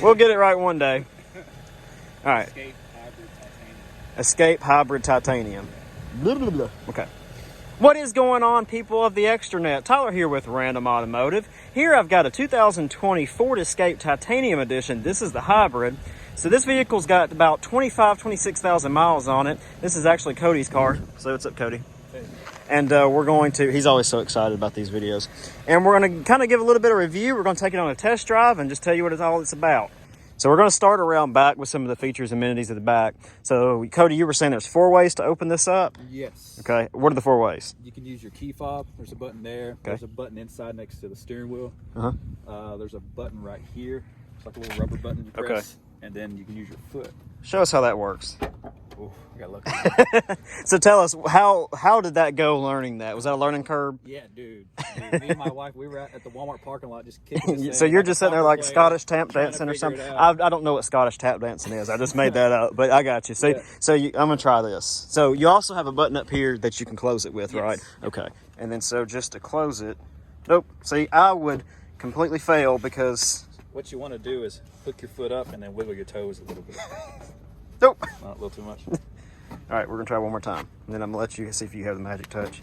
We'll get it right one day. All right. Escape Hybrid Titanium. Blah, blah, blah. Okay. What is going on, people of the extranet? Tyler here with Random Automotive. Here I've got a 2020 Ford Escape Titanium Edition. This is the hybrid. So this vehicle's got about 26,000 miles on it. This is actually Cody's car. So what's up, Cody? Hey. And we're going to, he's always so excited about these videos. And we're going to kind of give a little bit of review. We're going to take it on a test drive and just tell you what it's about. So we're going to start around back with some of the features and amenities of the back. So Cody, you were saying there's 4 ways to open this up? Yes. Okay. What are the 4 ways? You can use your key fob. There's a button there. Okay. There's a button inside next to the steering wheel. There's a button right here. It's like a little rubber button you press. Okay. And then you can use your foot. Show us how that works. Oh, I got lucky. So tell us, how did that go learning that? Was that a learning curve? Yeah, dude. Me and my wife, we were at the Walmart parking lot just kicking. So you're just sitting there like Scottish tap dancing or something? I don't know what Scottish tap dancing is. I just made that up, but I got you. So, yeah. I'm going to try this. So you also have a button up here that you can close it with, yes. Right? Okay. And then so just to close it, nope. See, I would completely fail because... What you want to do is hook your foot up and then wiggle your toes a little bit. Nope. Not a little too much. All right, we're going to try one more time. And then I'm going to let you see if you have the magic touch.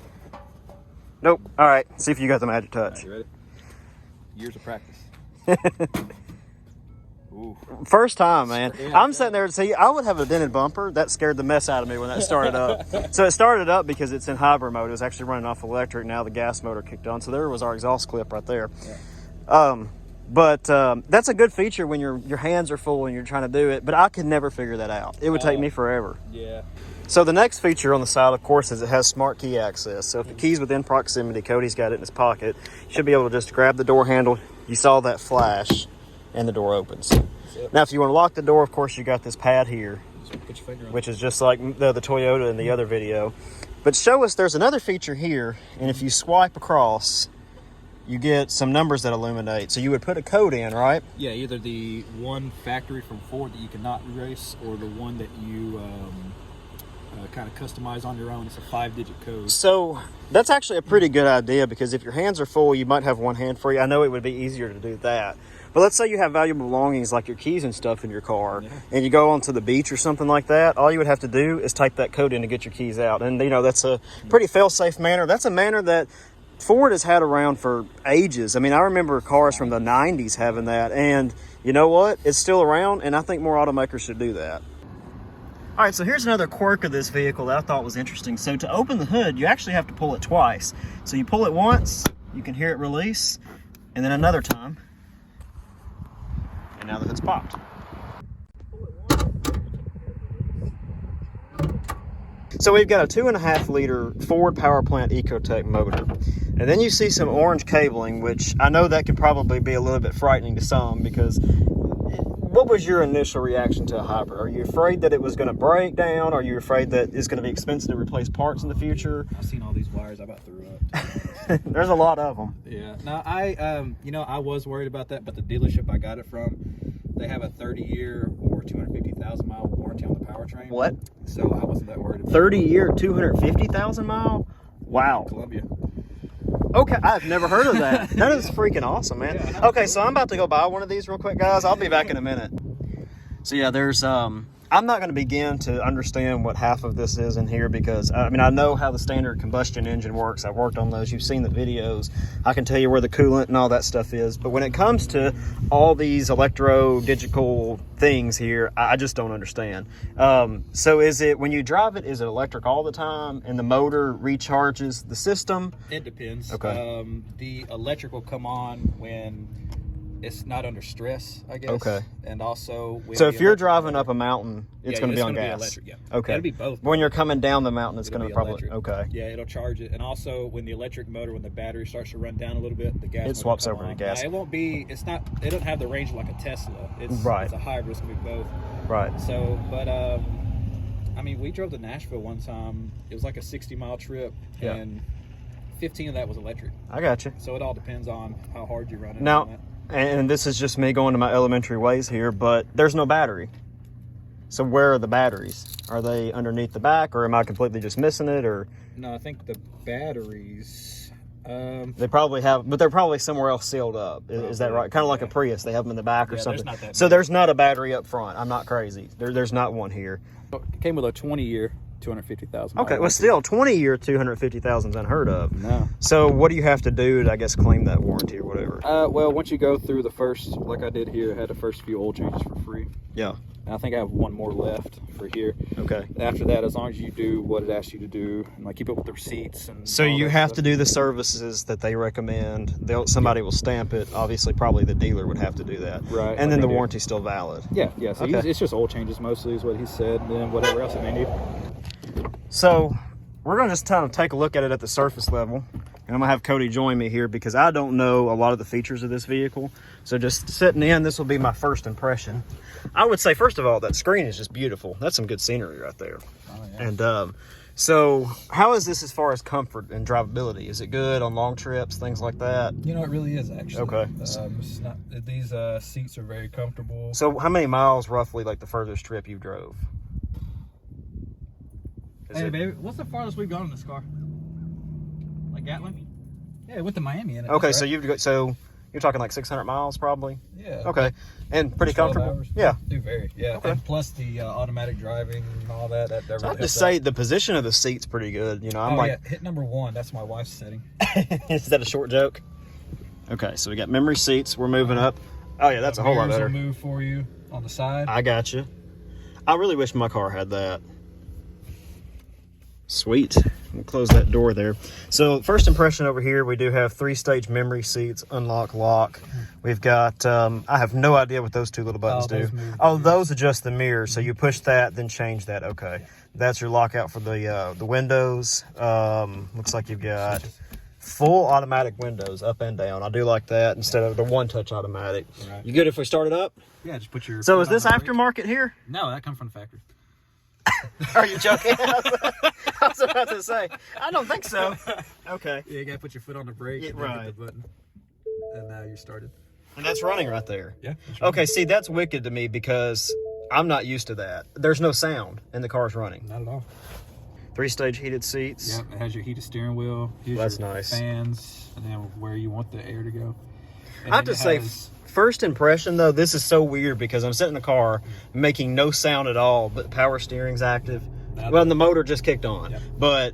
Nope. All right, see if you got the magic touch. Right, you ready? Years of practice. Ooh. First time, man. Yeah, I'm sitting there to see, I would have a dented bumper. That scared the mess out of me when that started up. So it started up because it's in hybrid mode. It was actually running off electric. Now the gas motor kicked on. So there was our exhaust clip right there. Yeah. But that's a good feature when your hands are full and you're trying to do it. But I could never figure that out. It would take me forever. Yeah. So the next feature on the side, of course, is it has smart key access. So if the key's within proximity, Cody's got it in his pocket, you should be able to just grab the door handle. You saw that flash, and the door opens. Now, if you want to lock the door, of course, you got this pad here, put your finger on, which is just like the Toyota in the other video. But show us, there's another feature here, and if you swipe across, you get some numbers that illuminate. So you would put a code in, right? Yeah, either the one factory from Ford that you cannot erase or the one that you kind of customize on your own. It's a 5-digit code. So that's actually a pretty good idea because if your hands are full, you might have one hand free. I know it would be easier to do that. But let's say you have valuable belongings like your keys and stuff in your car, and you go onto the beach or something like that. All you would have to do is type that code in to get your keys out. And, that's a pretty fail-safe manner. That's a manner that Ford has had around for ages. I mean, I remember cars from the 90s having that, and you know what? It's still around, and I think more automakers should do that. All right, so here's another quirk of this vehicle that I thought was interesting. So to open the hood, you actually have to pull it twice. So you pull it once, you can hear it release, and then another time, and now the hood's popped. So we've got a 2.5-liter Ford Power Plant Ecotec motor. And then you see some orange cabling, which I know that could probably be a little bit frightening to some because what was your initial reaction to a hybrid? Are you afraid that it was going to break down? Are you afraid that it's going to be expensive to replace parts in the future? I've seen all these wires. I about threw up. There's a lot of them. Yeah. Now, I was worried about that, but the dealership I got it from, they have a 30-year or 250,000-mile warranty on the powertrain. What? So I wasn't that worried about 30-year, 250,000 mile? Wow. Columbia. Okay, I've never heard of that. That is freaking awesome, man. Yeah, okay, so I'm about to go buy one of these real quick, guys. I'll be back in a minute. So yeah, there's I'm not going to begin to understand what half of this is in here because, I know how the standard combustion engine works. I've worked on those. You've seen the videos. I can tell you where the coolant and all that stuff is. But when it comes to all these electro-digital things here, I just don't understand. So is it, when you drive it, is it electric all the time and the motor recharges the system? It depends. Okay. The electric will come on when it's not under stress, I guess. Okay. And also, so if you're driving up a mountain, it's going to be on gas. Be electric, yeah. Okay. It'll be both. When you're coming down the mountain, it's going to probably electric. Okay. Yeah, it'll charge it. And also, when the electric motor, when the battery starts to run down a little bit, the gas. It swaps over to gas. Now, it won't be. It's not. It doesn't have the range like a Tesla. It's right. It's a hybrid. It's going to be both. Right. So, but we drove to Nashville one time. It was like a 60-mile trip, and 15 of that was electric. I got you. So it all depends on how hard you run it. Now. And this is just me going to my elementary ways here, but there's no battery. So where are the batteries? Are they underneath the back, or am I completely just missing it? Or no, I think the batteries They probably have, but they're probably somewhere else sealed up. Is that right? Kind of like a Prius. They have them in the back or something. So there's not a battery up front. I'm not crazy. There's not one here. It came with a 20-year, 250,000. Okay, well, still 20-year, 250,000 is unheard of. No. So what do you have to do to, I guess, claim that warranty or whatever? Well, once you go through the first, like I did here, I had the first few oil changes for free. Yeah. And I think I have one more left for here. Okay. After that, as long as you do what it asks you to do, and like keep up with the receipts and so you have to do the services that they recommend. Somebody will stamp it. Obviously, probably the dealer would have to do that. Right. And then the warranty's still valid. Yeah. So it's just oil changes mostly is what he said, and then whatever else it may need. So we're going to just kind of take a look at it at the surface level. And I'm going to have Cody join me here because I don't know a lot of the features of this vehicle. So just sitting in, this will be my first impression. I would say, first of all, that screen is just beautiful. That's some good scenery right there. Oh, yeah. And so how is this as far as comfort and drivability? Is it good on long trips, things like that? You know, it really is, actually. Okay. It's not, these seats are very comfortable. So how many miles, roughly, like the furthest trip you drove? Baby, what's the farthest we've gone in this car? Like Gatlin? Yeah, it went to Miami in it. Okay, right? so you're talking like 600 miles probably? Yeah. Okay, and pretty comfortable? Hours. Yeah. Do vary, yeah. Okay. And plus the automatic driving and all that. So I have to say, the position of the seat's pretty good. You know, I'm like... Yeah, hit number 1, that's my wife's setting. Is that a short joke? Okay, so we got memory seats. We're moving up. Oh, yeah, that's a whole lot better. Will move for you on the side. I got you. I really wish my car had that. Sweet. We'll close that door there. So first impression over here, we do have 3-stage memory seats, unlock, lock. We've got, I have no idea what those two little buttons do. Those adjust the mirror. So you push that, then change that. Okay. That's your lockout for the windows. Looks like you've got full automatic windows up and down. I do like that instead of the one-touch automatic. Right. You good if we start it up? Yeah, just put your... So is this aftermarket here? No, that comes from the factory. Are you joking? I was about to say, I don't think so. Okay. Yeah, you gotta put your foot on the brake and then hit the button. And now you're started. And that's running right there. Yeah. Okay, see, that's wicked to me because I'm not used to that. There's no sound and the car's running. Not at all. 3-stage heated seats. Yep, it has your heated steering wheel. That's nice. Fans, and then where you want the air to go. I have to say, first impression though, this is so weird because I'm sitting in the car making no sound at all, but power steering's active. Well, and the motor just kicked on, but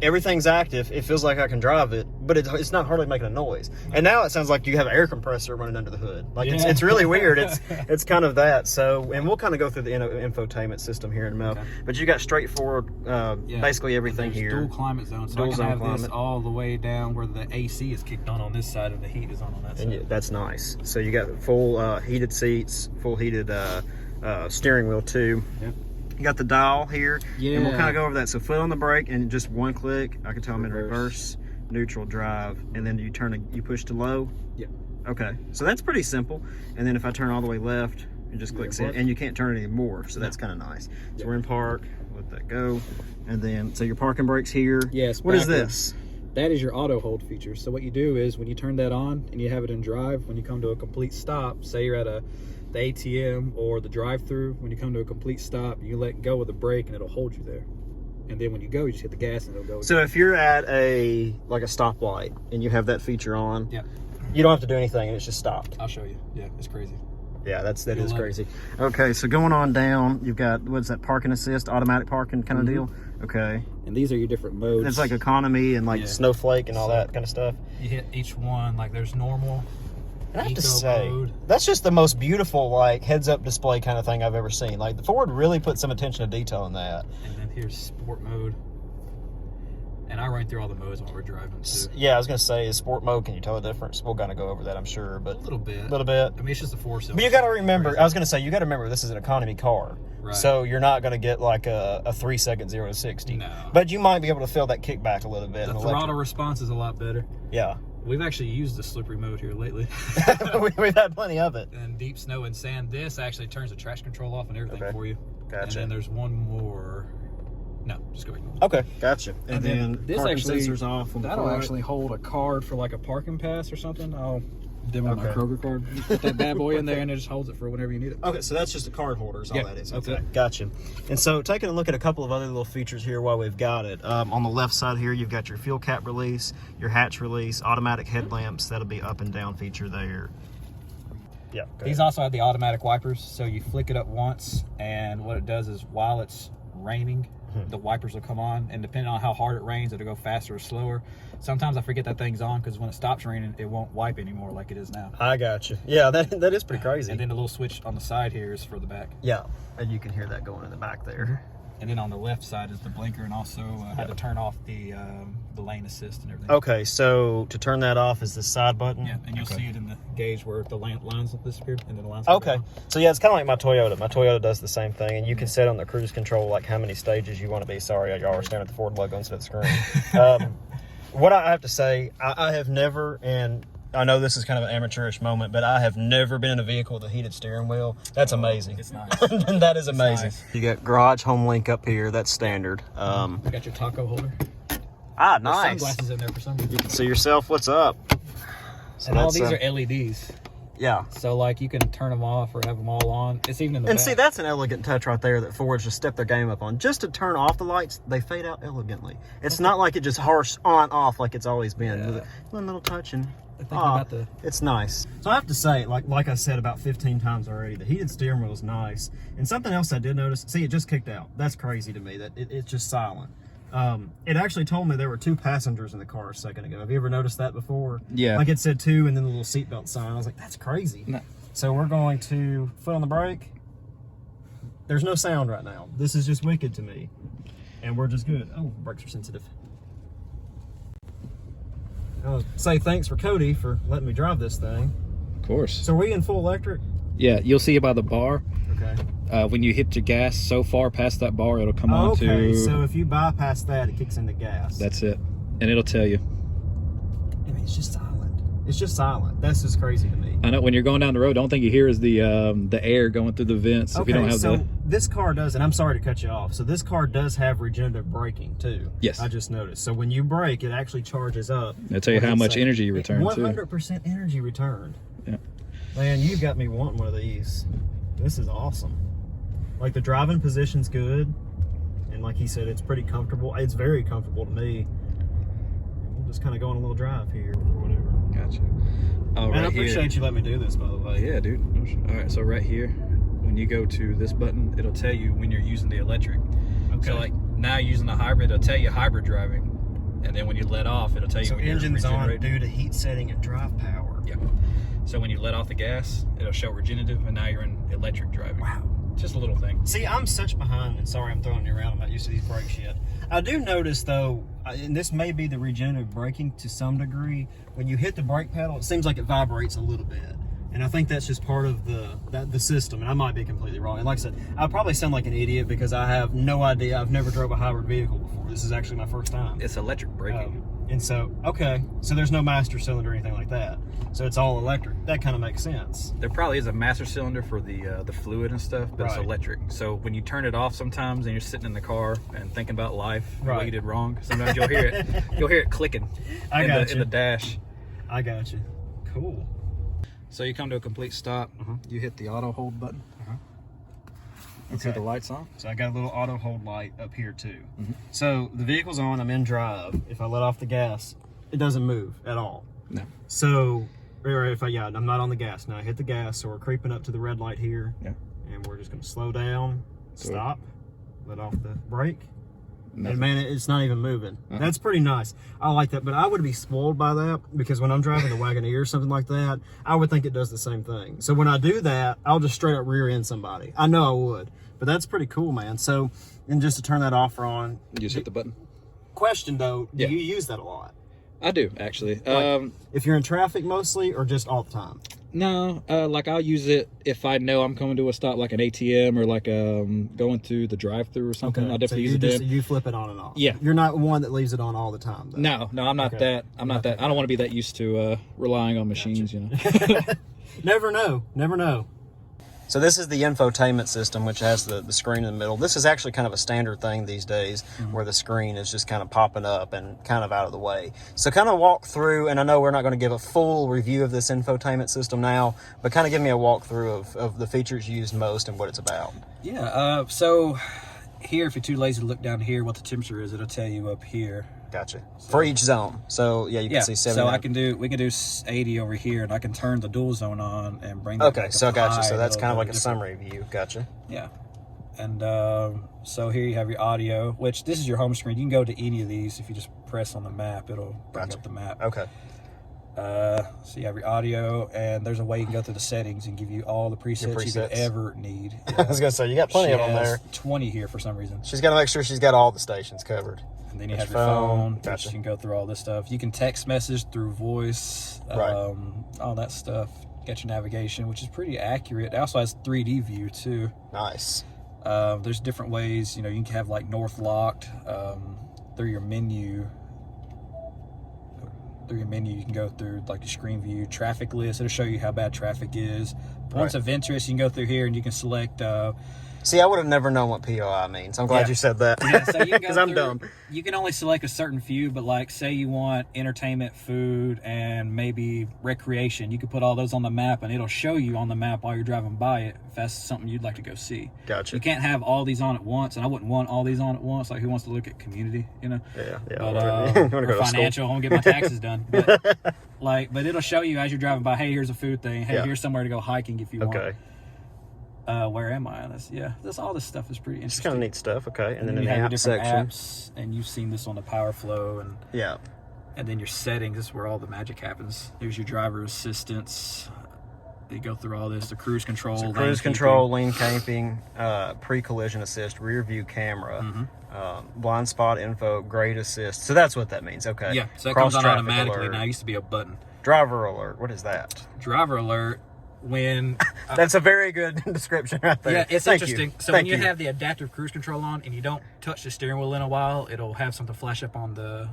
everything's active. It feels like I can drive it, but it's not hardly making a noise. And now it sounds like you have an air compressor running under the hood. Like it's really weird. It's kind of that. So, and we'll kind of go through the infotainment system here in a minute. Okay. But you got straightforward, basically everything here. Dual climate zone, so I can have this all the way down where the AC is kicked on this side and the heat is on that side. And that's nice. So you got full heated seats, full heated steering wheel too. Yep. You got the dial here, and we'll kind of go over that. So foot on the brake, and just one click, I can tell I'm in reverse, neutral, drive, and then you push to low. Yeah. Okay, so that's pretty simple. And then if I turn all the way left, it just clicks in, and you can't turn it anymore. So that's kind of nice. So we're in park. Let that go, and then so your parking brakes here. Yes. What is this? That is your auto hold feature. So what you do is when you turn that on and you have it in drive, when you come to a complete stop, say you're at the ATM or the drive-through, when you come to a complete stop, you let go of the brake and it'll hold you there. And then when you go, you just hit the gas and it'll go. So if you're at a stoplight and you have that feature on, you don't have to do anything and it's just stopped. I'll show you. Yeah, it's crazy. Yeah, that is crazy. Okay, so going on down, you've got, what's that, parking assist, automatic parking kind of deal? Okay. And these are your different modes. It's like economy and like snowflake and all that kind of stuff. You hit each one, like there's normal. And I have to say, that's just the most beautiful, like, heads-up display kind of thing I've ever seen. Like, the Ford really put some attention to detail in that. And then here's sport mode. And I ran through all the modes while we're driving, too. Yeah, I was going to say, is sport mode, can you tell the difference? We'll kind of go over that, I'm sure. But a little bit. A little bit. I mean, it's just a 4-cylinder. But you got to remember, I was going to say, you got to remember this is an economy car. Right. So you're not going to get, like, a 3-second 0 to 60. No. But you might be able to feel that kickback a little bit. The throttle response is a lot better. Yeah. We've actually used the slippery mode here lately. We've had plenty of it. And deep snow and sand. This actually turns the traction control off and everything for you. Gotcha. And then there's one more. No, just go ahead. Okay, gotcha. And then this parking actually sensors off. That'll actually hold a card for like a parking pass or something. demo my Kroger card. You put that bad boy in there and it just holds it for whenever you need it. Okay, so that's just a card holder is all Yeah, that is. that's Okay, it. gotcha. And so taking a look at a couple of other little features here while we've got it. On the left side here, you've got your fuel cap release, your hatch release, automatic headlamps. That'll be up and down feature there. Yeah. These also have the automatic wipers, so you flick it up once, and what it does is while it's raining, the wipers will come on, and depending on how hard it rains, it'll go faster or slower. Sometimes I forget that thing's on because when it stops raining, it won't wipe anymore like it is now. I got you. Yeah, that is pretty crazy. And then the little switch on the side here is for the back. Yeah, and you can hear that going in the back there. And then on the left side is the blinker, and also had to turn off the lane assist and everything. Okay, so to turn that off is the side button? Yeah, and you'll see it in the gauge where the lines will disappear, and then the lines Okay, so yeah, it's kind of like my Toyota. My Toyota does the same thing, and you can set on the cruise control like how many stages you want to be. Sorry, y'all are staring at the Ford logo instead of the screen. What I have to say, I have never, and I know this is kind of an amateurish moment, but I have never been in a vehicle with a heated steering wheel. That's amazing. It's nice. That is amazing. Nice. You got garage home link up here. That's standard. You got your taco holder. Ah, There's nice. sunglasses in there for some reason. You can see yourself. What's up? So And all that's, these are LEDs. Yeah. So like you can turn them off or have them all on. It's even in the And back. see, that's an elegant touch right there that Ford's just stepped their game up on. Just to turn off the lights, they fade out elegantly. It's not like it just harsh on off like it's always been. Yeah. With one little touch and about the... it's nice. So I have to say, like I said about 15 times already, the heated steering wheel is nice. And something else I did notice, see, it just kicked out. That's crazy to me that it's just silent. It actually told me there were 2 passengers in the car a second ago. Have you ever noticed that before? Yeah. Like it said 2 and then the little seatbelt sign. I was like, that's crazy. No. So we're going to foot on the brake. There's no sound right now. This is just wicked to me. And we're just good. Oh, brakes are sensitive. I'll say thanks for Cody for letting me drive this thing. Of course. So are we in full electric? Yeah, you'll see it by the bar. Okay. When you hit your gas so far past that bar, it'll come on Okay, to... so if you bypass that, it kicks into gas. That's it. And it'll tell you. I mean, it's just silent. It's just silent. That's just crazy to me. I know when you're going down the road, the only thing you hear is the air going through the vents. Okay, if you don't have so this car does, and I'm sorry to cut you off, so this car does have regenerative braking too. Yes. I just noticed. So when you brake, it actually charges up. It'll tell you how much energy you return 100% energy returned. Yeah. Man, you got me wanting one of these. This is awesome. Like the driving position's good, and like he said, it's pretty comfortable. It's very comfortable to me. We'll just kind of go on a little drive here or whatever. Gotcha. Oh, Man, right I appreciate you letting me do this, by the way. Yeah, dude. All right, so right here, when you go to this button, it'll tell you when you're using the electric. Okay. So like now using the hybrid, it'll tell you hybrid driving, and then when you let off, it'll tell you So when you're engine's on regenerating. due to heat setting and drive power. Yeah. So when you let off the gas, it'll show regenerative, and now you're in electric driving. Wow. Just a little thing. See, I'm such behind, and sorry I'm throwing you around. I'm not used to these brakes yet. I do notice, though, and this may be the regenerative braking to some degree, when you hit the brake pedal, it seems like it vibrates a little bit. And I think that's just part of the system, and I might be completely wrong. And like I said, I probably sound like an idiot because I have no idea. I've never drove a hybrid vehicle before. This is actually my first time. It's electric braking. And so, okay, so there's no master cylinder or anything like that. So it's all electric. That kind of makes sense. There probably is a master cylinder for the fluid and stuff, but it's Right. electric. So when you turn it off sometimes and you're sitting in the car and thinking about life, and what Right. you did wrong, sometimes you'll hear it. You'll hear it clicking in the dash. I got you. Cool. So you come to a complete stop. You hit the auto hold button. You see Okay. the lights on. So I got a little auto hold light up here too. So the vehicle's on, I'm in drive. If I let off the gas, it doesn't move at all. No. So, or if I'm not on the gas. Now I hit the gas, so we're creeping up to the red light here. Yeah. And we're just gonna slow down, stop, let off the brake. Nothing. And man, it's not even moving. That's pretty nice. I like that, but I would be spoiled by that because when I'm driving the Wagoneer or something like that, I would think it does the same thing. So when I do that, I'll just straight up rear end somebody. I know I would, but that's pretty cool, man. So, and just to turn that off or on. You just hit the button. Question though, do Yeah. you use that a lot? I do actually. Like, if you're in traffic mostly or just all the time? No, like I'll use it if I know I'm coming to a stop, like an ATM or like going through the drive-through or something. I'll definitely use it then. You flip it on and off. Yeah. You're not one that leaves it on all the time, though. No, I'm not that. I'm not that. I don't want to be that used to relying on machines, you know. Never know. Never know. So this is the infotainment system, which has the screen in the middle. This is actually kind of a standard thing these days, where the screen is just kind of popping up and kind of out of the way. So kind of walk through, and I know we're not going to give a full review of this infotainment system now, but kind of give me a walkthrough of the features used most and what it's about. Yeah, so here, if you're too lazy to look down here what the temperature is, it'll tell you up here. Gotcha. So, for each zone. So yeah, you can see 70. So we can do 80 over here, and I can turn the dual zone on and bring that Okay, so gotcha. So that's kind of like a summary view. Gotcha. Yeah. And so here you have your audio, which this is your home screen. You can go to any of these. If you just press on the map, it'll bring up the map. Okay. So you have your audio, and there's a way you can go through the settings and give you all the presets you could ever need. Yeah. I was gonna say, you got plenty of them there. 20 here for some reason. She's got to make sure she's got all the stations covered. And then you have your phone, Gotcha. which you can go through all this stuff. You can text message through voice, all that stuff. Get your navigation, which is pretty accurate. It also has 3D view too. Nice. There's different ways. You know, you can have like north locked through your menu. Through your menu, you can go through like the screen view, traffic list. It'll show you how bad traffic is. Points of interest, you can go through here and you can select. See, I would have never known what POI means. I'm glad you said that. Yeah, so you can because I'm dumb. You can only select a certain few, but like say you want entertainment, food, and maybe recreation, you can put all those on the map, and it'll show you on the map while you're driving by it if that's something you'd like to go see. Gotcha. You can't have all these on at once, and I wouldn't want all these on at once. Like, who wants to look at community, you know? Yeah. But or financial, I want to get my taxes done. But but it'll show you as you're driving by. Hey, here's a food thing. Hey, here's somewhere to go hiking if you want. Okay. Where am I on this? Yeah, all this stuff is pretty interesting. It's kind of neat stuff. Okay, and then in you the have app different section, apps, and you've seen this on the Power Flow, and and then your settings. This is where all the magic happens. Here's your driver assistance. You go through all this. The cruise control, lane keeping, pre-collision assist, rear view camera, blind spot info, grade assist. So that's what that means. Okay. Yeah. So that comes on automatically. Now it used to be a button. Driver alert. What is that? Driver alert. When that's a very good description right there. Yeah, it's interesting. So when you have the adaptive cruise control on and you don't touch the steering wheel in a while, it'll have something flash up on the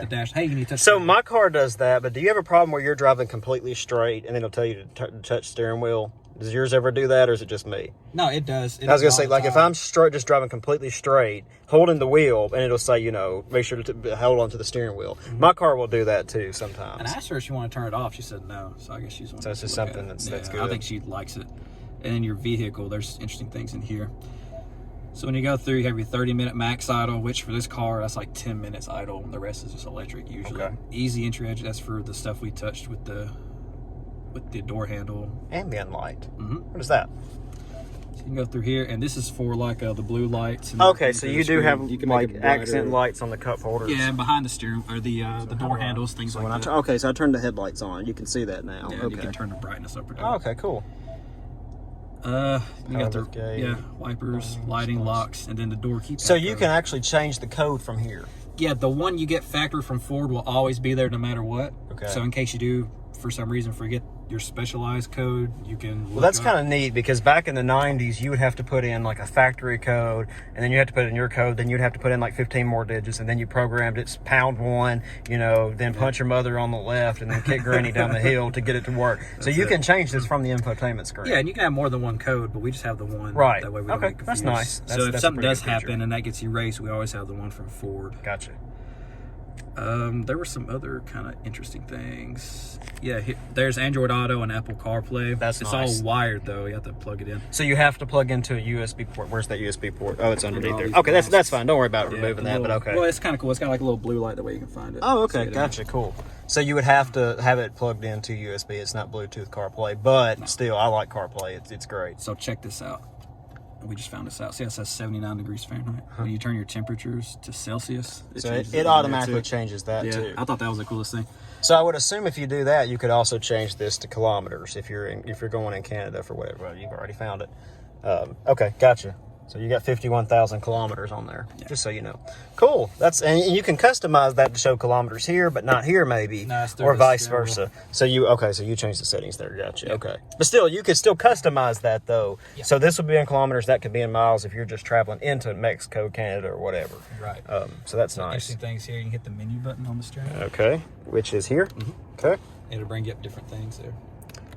dash. Hey, you need to touch. So my car does that, but do you have a problem where you're driving completely straight and then it'll tell you to touch steering wheel? Does yours ever do that, or is it just me? No, it does. I was gonna say, like, if I'm just driving completely straight, holding the wheel, and it'll say, you know, make sure to hold on to the steering wheel. My car will do that too sometimes. And I asked her if she wanted to turn it off. She said no. So I guess she's. So it's just something that's good. I think she likes it. And in your vehicle, there's interesting things in here. So when you go through, you have your 30-minute max idle, which for this car, that's like 10 minutes idle, and the rest is just electric usually. Okay. Easy entry edge. That's for the stuff we touched with the door handle. Ambient light. What is that? So you can go through here, and this is for like the blue lights. And okay, so you do have like accent lights on the cup holders. Yeah, and behind the steering or the door handles, things like that. Okay, so I turned the headlights on. You can see that now. Yeah, okay. You can turn the brightness up or down. Oh, okay, cool. You got the wipers, lighting, locks, and then the door keypad. So you can actually change the code from here. Yeah, the one you get factory from Ford will always be there no matter what. Okay. So in case you do, for some reason, forget your specialized code, you can well, that's kind of neat, because back in the 90s you would have to put in like a factory code, and then you had to put in your code, then you'd have to put in like 15 more digits, and then you programmed it's #1, you know, then punch your mother on the left and then kick granny down the hill to get it to work. So you can change this from the infotainment screen. Yeah, and you can have more than one code, but we just have the one. Right. That way we don't get confused. That's nice. So if something does happen and that gets erased, we always have the one from Ford. Gotcha. There were some other kind of interesting things. Yeah, there's Android Auto and Apple CarPlay. It's nice. All wired though. You have to plug it in. So you have to plug into a USB port. Where's that USB port? Oh, it's underneath there. Okay, that's fine. Don't worry about removing that. But okay. Well, it's kind of cool. It's got like a little blue light that way you can find it. Oh, okay, gotcha. Cool. So you would have to have it plugged into USB. It's not Bluetooth CarPlay, but still, I like CarPlay. It's great. So check this out. We just found this out. See, it says 79 degrees Fahrenheit. When you turn your temperatures to Celsius, it automatically changes that too. I thought that was the coolest thing. So I would assume if you do that, you could also change this to kilometers if you're going in Canada for whatever. Well, you've already found it. Okay, gotcha. So you got 51,000 kilometers on there, just so you know. Cool. And you can customize that to show kilometers here, but not here maybe, or vice versa. So you changed the settings there. Gotcha. Yeah. Okay. But still, you could still customize that though. Yeah. So this would be in kilometers. That could be in miles if you're just traveling into Mexico, Canada, or whatever. Right. So that's nice. Interesting things here. You can hit the menu button on the steering. Okay. Which is here. Okay. It'll bring you up different things there.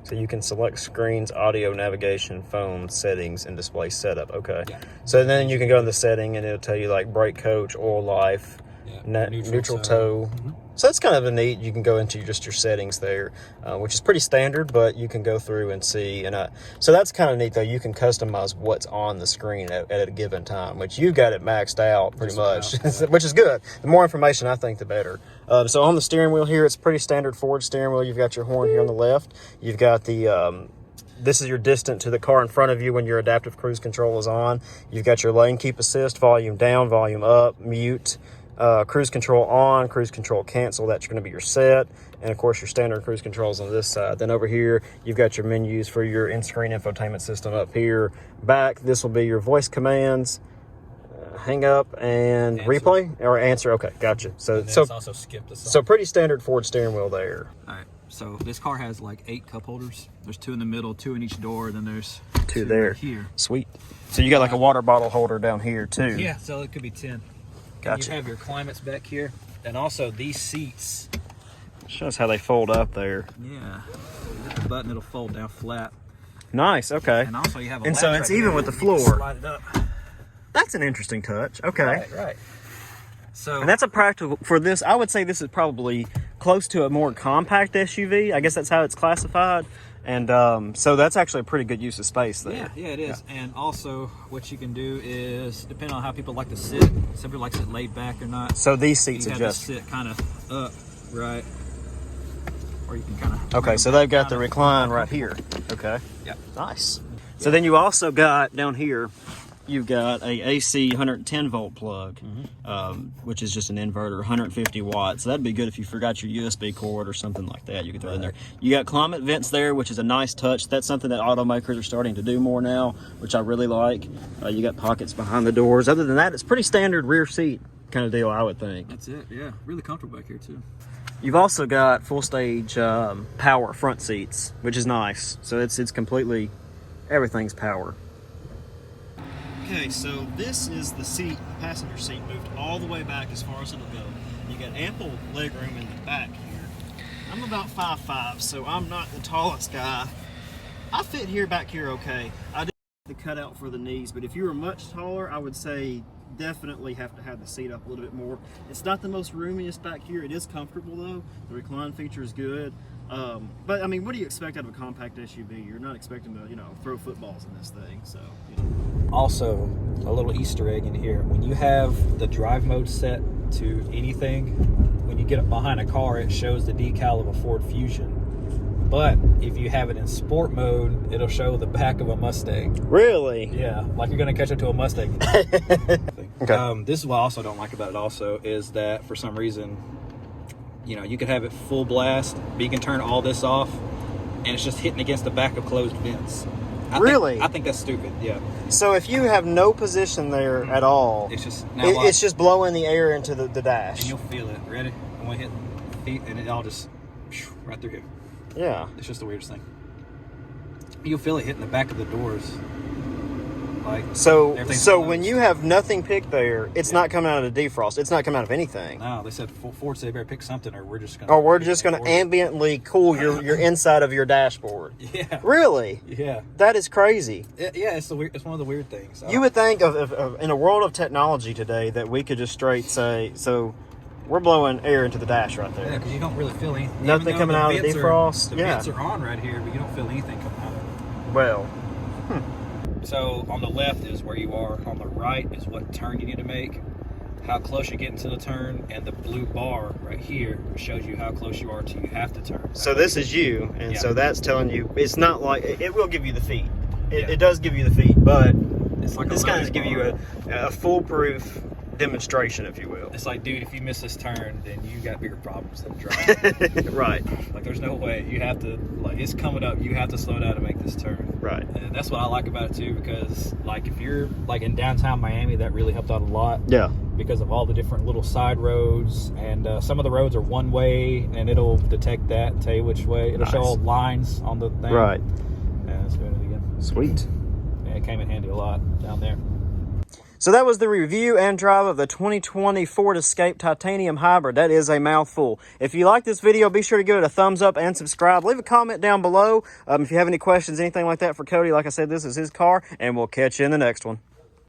So you can select screens, audio, navigation, phone, settings, and display setup. Okay. Yeah. So then you can go in the setting and it'll tell you like brake coach, oil life, neutral toe. Mm-hmm. So that's kind of a neat. You can go into just your settings there, which is pretty standard, but you can go through and see. And so that's kind of neat, though. You can customize what's on the screen at a given time, which you got it maxed out pretty much, which is good. The more information, I think, the better. So on the steering wheel here, it's pretty standard Ford steering wheel. You've got your horn here on the left. You've got the this is your distance to the car in front of you when your adaptive cruise control is on. You've got your lane keep assist, volume down, volume up, mute. Cruise control on, cruise control cancel, that's going to be your set, and of course your standard cruise controls on this side. Then over here you've got your menus for your in-screen infotainment system up here. Back, this will be your voice commands, hang up and replay or answer. Okay, gotcha. So it's also skip the song. So pretty standard Ford steering wheel there. All right, so this car has like 8 cup holders. There's 2 in the middle, 2 in each door, then there's 2 there. Right here. Sweet. So you got like a water bottle holder down here too. Yeah, so it could be 10. Gotcha. You have your climates back here, and also these seats. Shows how they fold up there. Yeah, hit the button, it'll fold down flat. Nice. Okay. And also you have a and so latch it's right even there. with the You floor. can slide it up. That's an interesting touch. Okay. Right. So and that's a practical for this. I would say this is probably close to a more compact SUV. I guess that's how it's classified. And so that's actually a pretty good use of space there. Yeah, it is. Yeah. And also what you can do is, depending on how people like to sit, some people like to sit laid back or not. So these seats you adjust. You have to sit kind of up, right? Or you can kind of... Okay, so they've got the recline right here. Okay. Yeah. Nice. So then you also got down here, you've got a AC 110 volt plug, which is just an inverter, 150 watts. So that'd be good if you forgot your USB cord or something like that. You could throw it in there. You got climate vents there, which is a nice touch. That's something that automakers are starting to do more now, which I really like. You got pockets behind the doors. Other than that, it's pretty standard rear seat kind of deal, I would think. That's it. Yeah, really comfortable back here too. You've also got full stage power front seats, which is nice. So it's completely, everything's power. Okay, so this is the seat, the passenger seat moved all the way back as far as it'll go. You got ample leg room in the back here. I'm about 5'5", so I'm not the tallest guy. I fit here back here okay. I do have the cutout for the knees, but if you were much taller, I would say definitely have to have the seat up a little bit more. It's not the most roomiest back here. It is comfortable though. The recline feature is good. But I mean, what do you expect out of a compact SUV? You're not expecting to, throw footballs in this thing. So, Also, a little Easter egg in here. When you have the drive mode set to anything, when you get up behind a car, it shows the decal of a Ford Fusion. But if you have it in sport mode, it'll show the back of a Mustang. Really? Yeah, like you're gonna catch up to a Mustang. Okay. This is what I also don't like about it also, is that for some reason, you could have it full blast, but you can turn all this off, and it's just hitting against the back of closed vents. I think that's stupid, yeah. So if you have no position there at all, It's just it's just blowing the air into the dash. and you'll feel it. Ready? I'm gonna hit feet, and it all just right through here. Yeah. It's just the weirdest thing. You'll feel it hitting the back of the doors. So everything's when closed. you have nothing picked there, it's not coming out of the defrost. It's not coming out of anything. No, they said Ford said better pick something, or we're just gonna. Or we're just going to ambiently cool your inside of your dashboard. Yeah. Really? Yeah. That is crazy. Yeah, it's weird. It's one of the weird things. You would think of in a world of technology today that we could just straight say, so we're blowing air into the dash right there. Yeah, because you don't really feel anything. Nothing coming out of the defrost. The vents are on right here, but you don't feel anything coming out of it. Well. So on the left is where you are. On the right is what turn you need to make, how close you're getting to the turn, and the blue bar right here shows you how close you are till you have to turn. So this is you, and so that's telling you it's not like it will give you the feet. It does give you the feet, but it's like this kind of gives you a foolproof demonstration, if you will. It's like, dude, if you miss this turn, then you got bigger problems than driving. Right. Like, there's no way. You have to, it's coming up. You have to slow down to make this turn. Right. And that's what I like about it, too, because, if you're, in downtown Miami, that really helped out a lot. Yeah. Because of all the different little side roads, and some of the roads are one way, and it'll detect that and tell you which way. It'll show all lines on the thing. Right. And it's doing it again. Sweet. And it came in handy a lot down there. So that was the review and drive of the 2020 Ford Escape Titanium Hybrid. That is a mouthful. If you like this video, be sure to give it a thumbs up and subscribe. Leave a comment down below if you have any questions, anything like that for Cody. Like I said, this is his car, and we'll catch you in the next one.